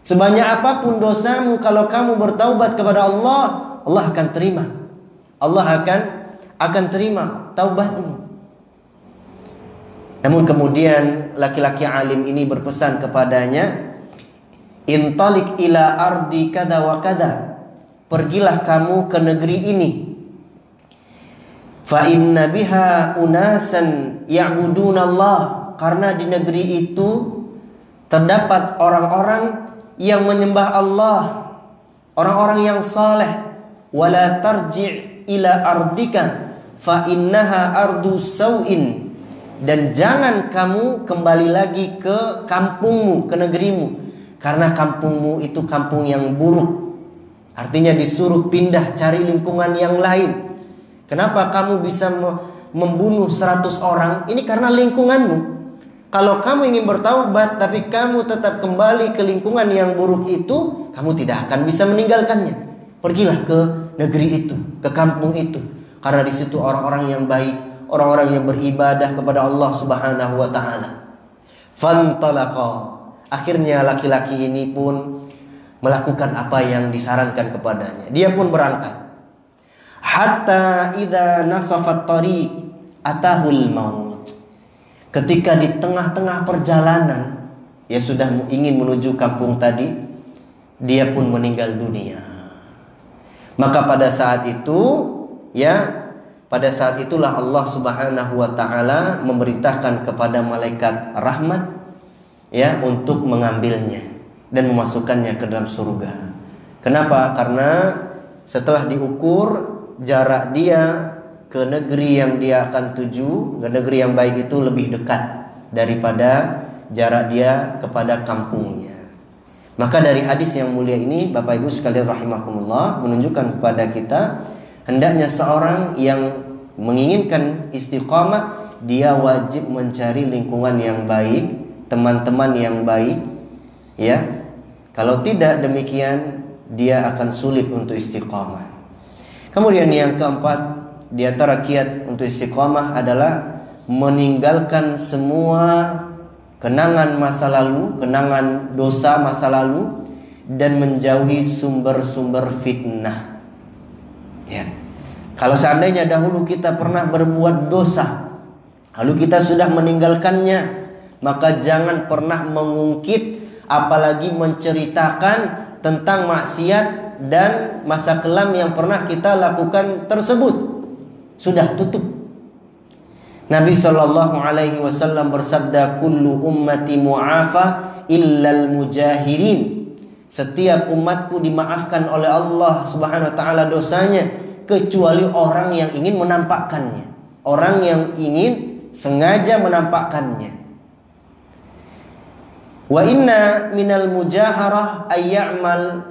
Sebanyak apapun dosamu, kalau kamu bertaubat kepada Allah, Allah akan terima. Allah akan terima taubatmu. Namun kemudian laki-laki alim ini berpesan kepadanya, intalik ila ardi kada wa kada. Pergilah kamu ke negeri ini. Fa inna biha unasan ya'budunallah. Karena di negeri itu terdapat orang-orang yang menyembah Allah, orang-orang yang saleh. Wala tarji' ila ardika fa innaha ardu sau'in. Dan jangan kamu kembali lagi ke kampungmu, ke negerimu, karena kampungmu itu kampung yang buruk. Artinya disuruh pindah, cari lingkungan yang lain. Kenapa kamu bisa membunuh 100 orang? Ini karena lingkunganmu. Kalau kamu ingin bertaubat tapi kamu tetap kembali ke lingkungan yang buruk itu, kamu tidak akan bisa meninggalkannya. Pergilah ke negeri itu, ke kampung itu, karena di situ orang-orang yang baik, orang-orang yang beribadah kepada Allah Subhanahu wa taala. Fantalaqa. Akhirnya laki-laki ini pun melakukan apa yang disarankan kepadanya. Dia pun berangkat. Hatta idza nasafat tariq atahul maut. Ketika di tengah-tengah perjalanan, ya sudah ingin menuju kampung tadi, dia pun meninggal dunia. Maka pada saat itu, pada saat itulah Allah Subhanahu wa taala memerintahkan kepada malaikat rahmat untuk mengambilnya dan memasukkannya ke dalam surga. Kenapa? Karena setelah diukur jarak dia ke negeri yang dia akan tuju, ke negeri yang baik itu lebih dekat daripada jarak dia kepada kampungnya. Maka dari hadis yang mulia ini, Bapak Ibu sekalian rahimakumullah, menunjukkan kepada kita hendaknya seorang yang menginginkan istiqamah, dia wajib mencari lingkungan yang baik, teman-teman yang baik, Kalau tidak demikian, dia akan sulit untuk istiqamah. Kemudian yang keempat, di antara kiat untuk istiqamah adalah meninggalkan semua kenangan masa lalu, kenangan dosa masa lalu, dan menjauhi sumber-sumber fitnah. Kalau seandainya dahulu kita pernah berbuat dosa, lalu kita sudah meninggalkannya, maka jangan pernah mengungkit, apalagi menceritakan tentang maksiat dan masa kelam yang pernah kita lakukan tersebut. Sudah tutup. Nabi SAW bersabda, kullu ummati mu'afa illal mujahirin. Setiap umatku dimaafkan oleh Allah Subhanahu wa taala dosanya, kecuali orang yang ingin menampakkannya, orang yang ingin sengaja menampakkannya. Wa inna minal mujaharah ayya'mal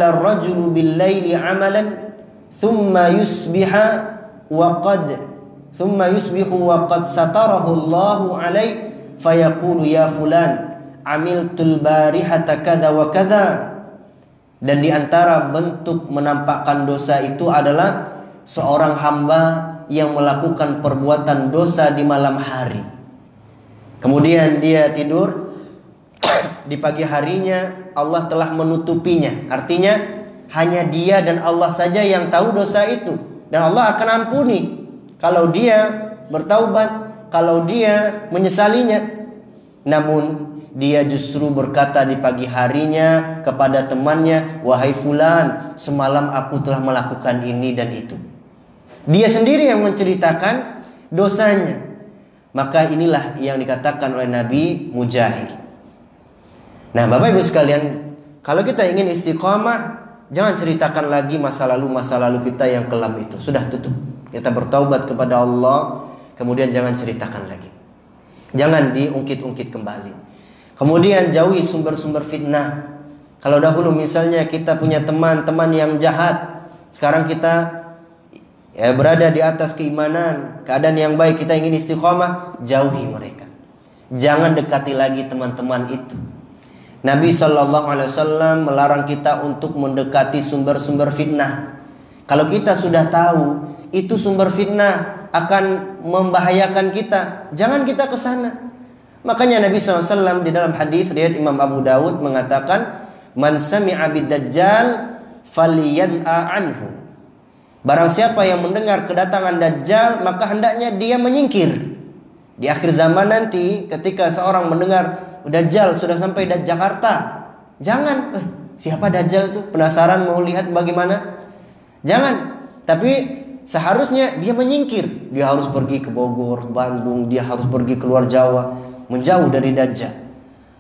ar-rajulu bil-laili 'amalan thumma yusbihu wa qad satarahu Allahu 'alaihi fayaqulu ya fulan 'amiltul barihata kada wa kada. Dan di antara bentuk menampakkan dosa itu adalah seorang hamba yang melakukan perbuatan dosa di malam hari. Kemudian dia tidur, di pagi harinya Allah telah menutupinya. Artinya hanya dia dan Allah saja yang tahu dosa itu, dan Allah akan ampuni kalau dia bertaubat, kalau dia menyesalinya. Namun dia justru berkata di pagi harinya kepada temannya, wahai fulan, semalam aku telah melakukan ini dan itu. Dia sendiri yang menceritakan dosanya. Maka inilah yang dikatakan oleh Nabi mujahir. Nah, Bapak Ibu sekalian, kalau kita ingin istiqamah, jangan ceritakan lagi masa lalu kita yang kelam itu. Sudah tutup. Kita bertaubat kepada Allah, kemudian jangan ceritakan lagi. Jangan diungkit-ungkit kembali. Kemudian jauhi sumber-sumber fitnah. Kalau dahulu misalnya kita punya teman-teman yang jahat, sekarang kita berada di atas keimanan, keadaan yang baik, kita ingin istiqamah, jauhi mereka. Jangan dekati lagi teman-teman itu. Nabi SAW melarang kita untuk mendekati sumber-sumber fitnah. Kalau kita sudah tahu itu sumber fitnah akan membahayakan kita, jangan kita ke sana. Makanya Nabi SAW di dalam hadis riwayat Imam Abu Dawud mengatakan, "Man sami'a bid-dajjal falyan'a anhu." Barang siapa yang mendengar kedatangan Dajjal, maka hendaknya dia menyingkir. Di akhir zaman nanti, ketika seorang mendengar Dajjal sudah sampai di Jakarta, jangan, siapa Dajjal itu? Penasaran mau lihat bagaimana? Jangan. Tapi seharusnya dia menyingkir. Dia harus pergi ke Bogor, Bandung, dia harus pergi keluar Jawa, menjauh dari Dajjal.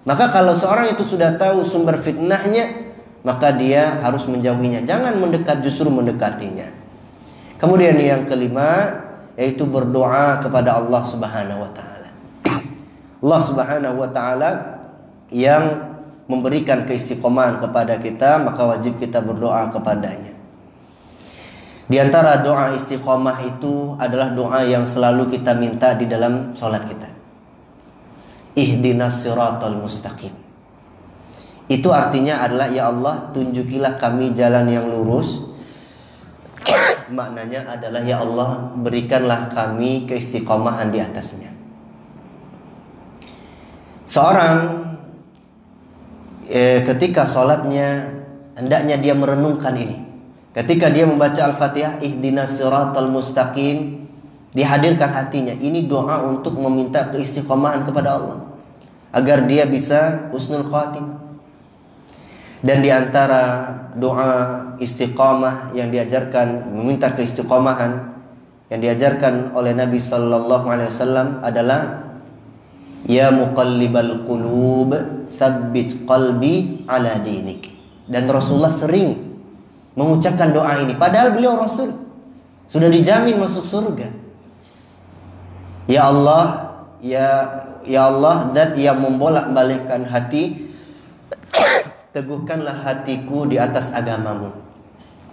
Maka kalau seorang itu sudah tahu sumber fitnahnya, maka dia harus menjauhinya. Jangan mendekat, justru mendekatinya. Kemudian yang kelima, yaitu berdoa kepada Allah Subhanahu wa taala. Allah Subhanahu wa taala yang memberikan keistiqomahan kepada kita, maka wajib kita berdoa kepadanya. Di antara doa istiqomah itu adalah doa yang selalu kita minta di dalam salat kita. Ihdinas siratal mustaqim. Itu artinya adalah, ya Allah, tunjukilah kami jalan yang lurus. Maknanya adalah, ya Allah, berikanlah kami keistiqomahan di atasnya. Seorang ketika sholatnya, hendaknya dia merenungkan ini. Ketika dia membaca Al-Fatihah, ihdinas siratal mustaqim, dihadirkan hatinya. Ini doa untuk meminta keistiqomahan kepada Allah, agar dia bisa husnul khatimah. Dan di antara doa istiqamah yang diajarkan, meminta keistiqomahan, yang diajarkan oleh Nabi Sallallahu Alaihi Wasallam adalah, Ya muqallibal qulub, tsabbit qalbi ala dinik. Dan Rasulullah sering mengucapkan doa ini, padahal beliau Rasul, sudah dijamin masuk surga. Ya Allah, ya Allah, Zat yang membolak-balikkan hati, teguhkanlah hatiku di atas agamamu.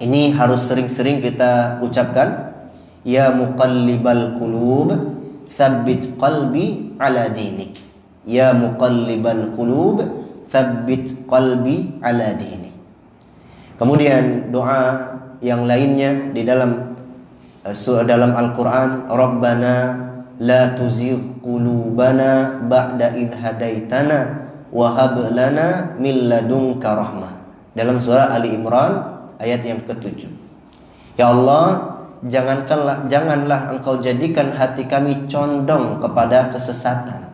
Ini harus sering-sering kita ucapkan. Ya muqallibal qulub, tsabbit qalbi ala dinik. Ya muqallibal qulub, tsabbit qalbi ala dinik. Kemudian doa yang lainnya di dalam Al-Qur'an, Rabbana la tuzigh qulubana ba'da idh hadaitana wa hab lana min ladunka rahmah. Dalam surah Ali Imran ayat yang ke-7. Ya Allah, janganlah engkau jadikan hati kami condong kepada kesesatan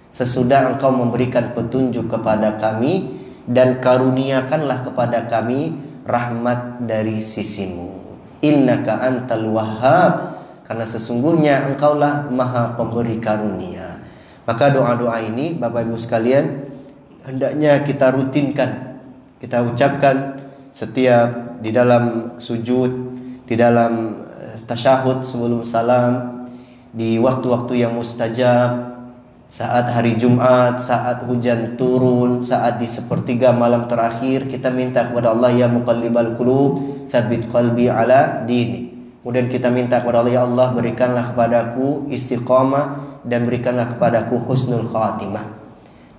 sesudah engkau memberikan petunjuk kepada kami, dan karuniakanlah kepada kami rahmat dari sisimu. Innaka antal wahhab, karena sesungguhnya engkaulah maha pemberi karunia. Maka doa-doa ini Bapak Ibu sekalian, hendaknya kita rutinkan, kita ucapkan setiap di dalam sujud, di dalam tasyahud sebelum salam, di waktu-waktu yang mustajab, saat hari Jumat, saat hujan turun, saat di sepertiga malam terakhir, kita minta kepada Allah, ya muqallibal qulub, tsabbit qalbi ala dini. Kemudian kita minta kepada Allah, ya Allah, berikanlah kepadaku istiqamah dan berikanlah kepadaku husnul khatimah.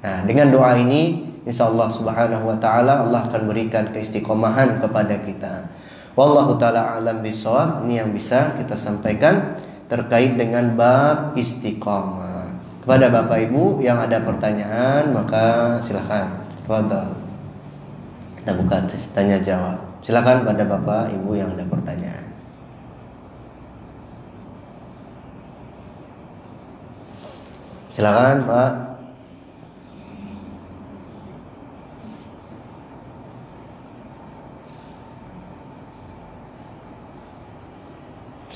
Nah, dengan doa ini insyaallah subhanahu wa ta'ala Allah akan berikan keistiqomahan kepada kita. Wallahu ta'ala alam bisawab. Ini yang bisa kita sampaikan terkait dengan bab istiqamah. Kepada Bapak Ibu yang ada pertanyaan, maka silakan. Tafadhol. Kita buka tanya jawab. Silakan pada Bapak Ibu yang ada pertanyaan. Silakan, Pak.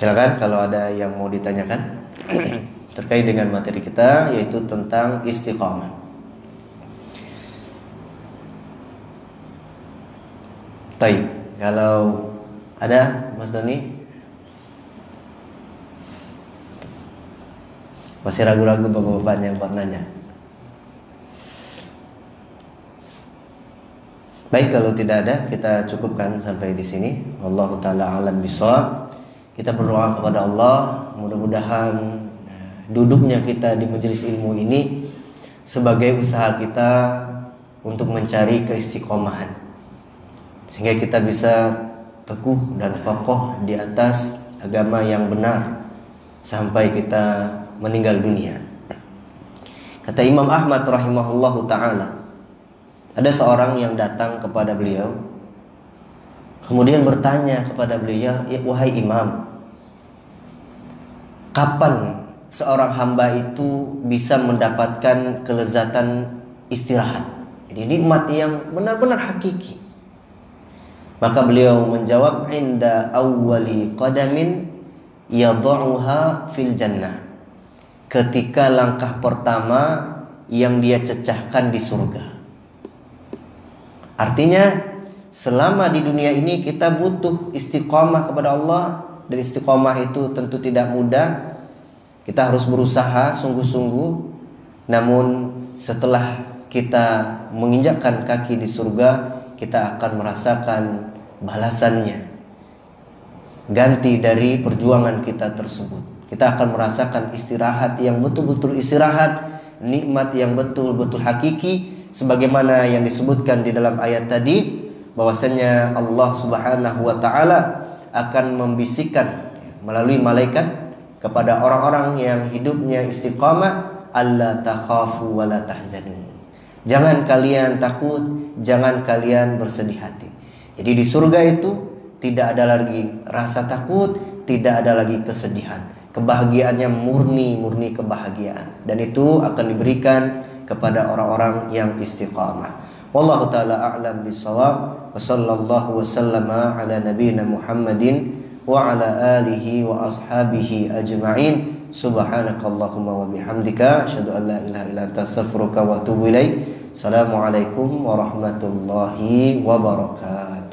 Silakan kalau ada yang mau ditanyakan terkait dengan materi kita, yaitu tentang istiqamah. Baik, kalau ada Mas Doni, masih ragu-ragu bapak-bapaknya buat nanya. Baik, kalau tidak ada, kita cukupkan sampai di sini. Wallahu taala alam bishawab. Kita berdoa kepada Allah, mudah-mudahan duduknya kita di majelis ilmu ini sebagai usaha kita untuk mencari keistiqomahan, sehingga kita bisa teguh dan kokoh di atas agama yang benar sampai kita meninggal dunia. Kata Imam Ahmad rahimahullahu ta'ala, ada seorang yang datang kepada beliau, kemudian bertanya kepada beliau, wahai imam, kapan seorang hamba itu bisa mendapatkan kelezatan istirahat? Jadi nikmat yang benar-benar hakiki. Maka beliau menjawab, inda awwali qadamin yadha'uha fil jannah, ketika langkah pertama yang dia cecahkan di surga. Artinya selama di dunia ini kita butuh istiqomah kepada Allah, dan istiqomah itu tentu tidak mudah. Kita harus berusaha sungguh-sungguh. Namun setelah kita menginjakkan kaki di surga, kita akan merasakan balasannya, ganti dari perjuangan kita tersebut. Kita akan merasakan istirahat yang betul-betul istirahat, nikmat yang betul-betul hakiki, sebagaimana yang disebutkan di dalam ayat tadi, bahwasanya Allah Subhanahu wa taala akan membisikkan melalui malaikat kepada orang-orang yang hidupnya istiqamah, alla takhafu wa la tahzanu. Jangan kalian takut, jangan kalian bersedih hati. Jadi di surga itu tidak ada lagi rasa takut, tidak ada lagi kesedihan. Kebahagiaannya murni kebahagiaan, dan itu akan diberikan kepada orang-orang yang istiqamah. Wallahu taala a'lam bishawab. Wa sallallahu wasallama ala nabiyyina Muhammadin wa ala alihi wa ashabihi ajma'in. Subhanakallahumma wa bihamdika asyhadu an la ilaha illa anta astaghfiruka wa atubu ilaik. Assalamualaikum warahmatullahi wabarakatuh.